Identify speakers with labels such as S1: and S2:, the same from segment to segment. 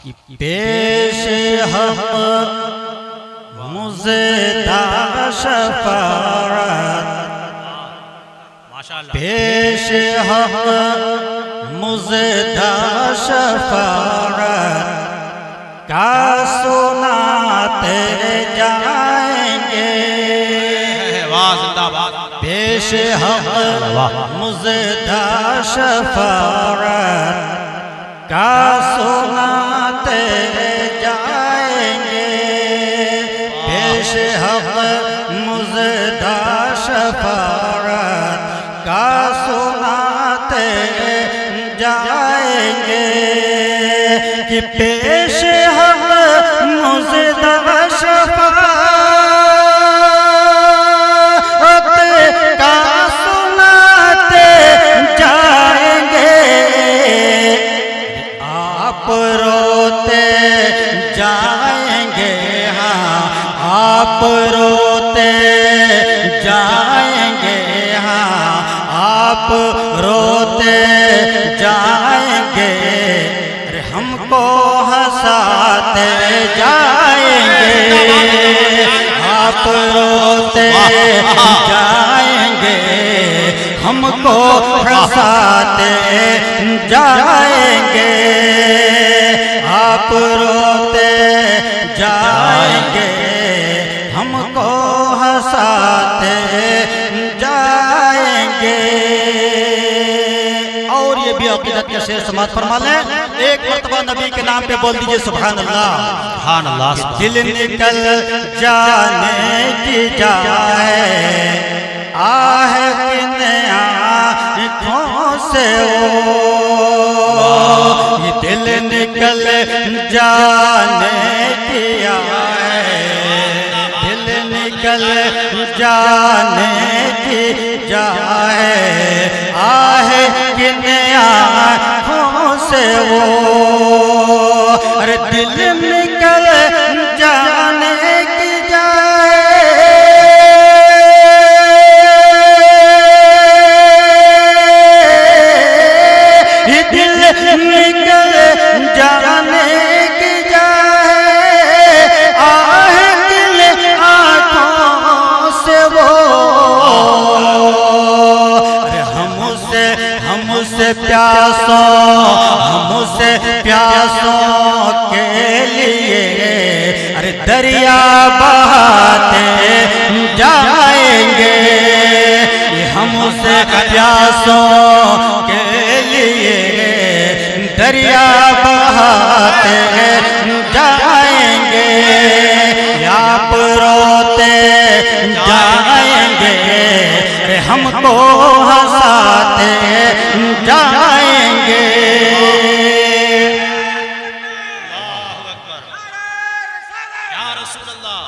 S1: پیش حق مزدہ شفاعت، پیش حق مزدہ شفاعت کا سناتے جائیں گے، پیش حق مزدہ شفاعت کا سناتے جائیں گے، پیش حق مزدہ شفاعت کا سناتے جائیں گے، کہ پیش حق مزدہ شفاعت کا سناتے جائیں گے، آپ روتے جائیں گے، ہاں آپ روتے جائیں گے، ہاں آپ روتے جائیں گے، ہم کو ہنساتے جائیں گے، آپ روتے جائیں گے، ہم کو ہنساتے جائیں گے، آپ روتے جائیں گے، ہم کو ہنساتے جائیں گے۔ اور یہ بھی عقیدت کے شعر سماعت فرما لیں، ایک مرتبہ نبی کے نام پہ بول دیجئے سبحان اللہ،
S2: سبحان اللہ،
S1: دل نکل جانے کی جائے، آہ کن آنکھوں سے یہ دل نکل جانے کی آئے، دل نکل جانے کی جائے، آہ کن آنکھوں سے ارے دل نکل جانے کی جائے، یہ دل نکل جانے کی جائے، آہ دل آنکھوں سے ارے ہم سے پیاسوں کے لیے ارے دریا بہاتے جائیں گے، ہم سے پیاسوں کے لیے دریا بہاتے جائیں گے، آپ روتے جائیں گے، ہم کو ہنساتے جائیں گے۔
S2: یا رسول اللہ،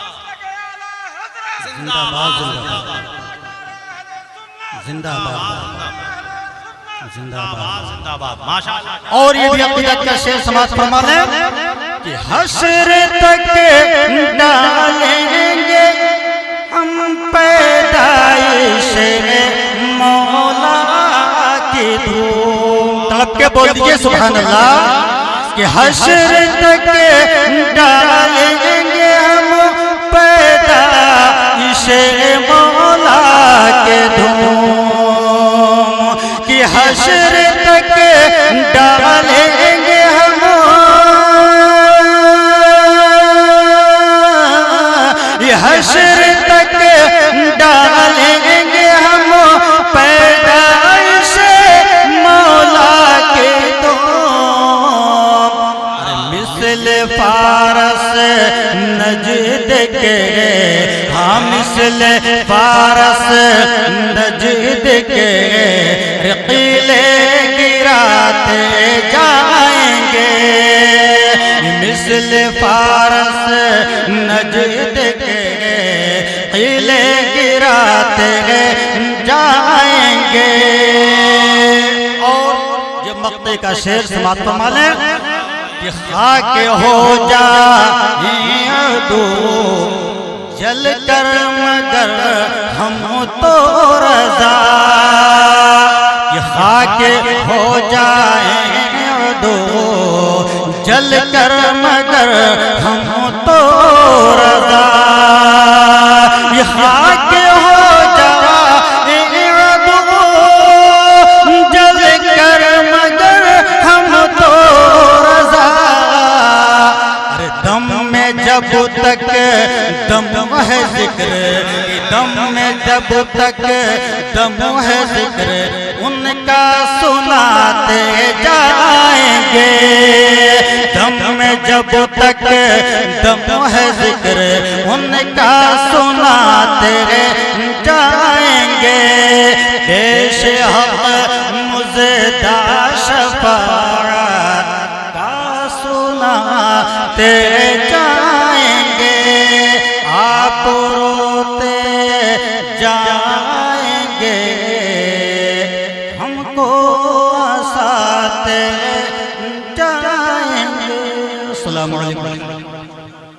S1: زندہ باد، زندہ باد، زندہ باد،
S2: زندہ باد، ماشاءاللہ۔
S1: اور یہ بھی عقیدت کا شعر سماعت فرما لیں، کہ حشر تک ڈالیں گے ہم پیدائش مولا کی دھوم، تڑپ کے بول دیجئے سبحان اللہ، کہ حشر تک ڈالیں گے ہم پیدائش مولا کے دھوم، کہ حشر تک ڈالیں گے ہم یہ حشر تک ڈالیں گے ہم پیدائش مولا کے دھوم، مثل فارس نجد کے، ہاں مثل فارس نجد کے قلعے گراتے جائیں گے، مثل فارس نجد کے قلعے گراتے جائیں گے۔ اور یہ مقطع کا شعر سماعت فرما لیں، کہ خاک ہو جائیں عدو جل کر مگر ہم تو رضا، کہ خاک ہو جائیں عدو جل کر مگر ہم تو رضا یہ خاک ہو جائے عدو جل کر مگر ہم تو رضا ارے دم میں جب تک دم ہے ذکر دم میں جب تک دم ہے ذکر ان کا سناتے جائیں گے دم میں جب تک دم ہے ذکر ان کا سناتے جائیں گے پیش حق مزدہ شفاعت کا سناتے جائیں گے آپ روتے جائیں گے ہم کو ہنساتے جائیں گے السلام علیکم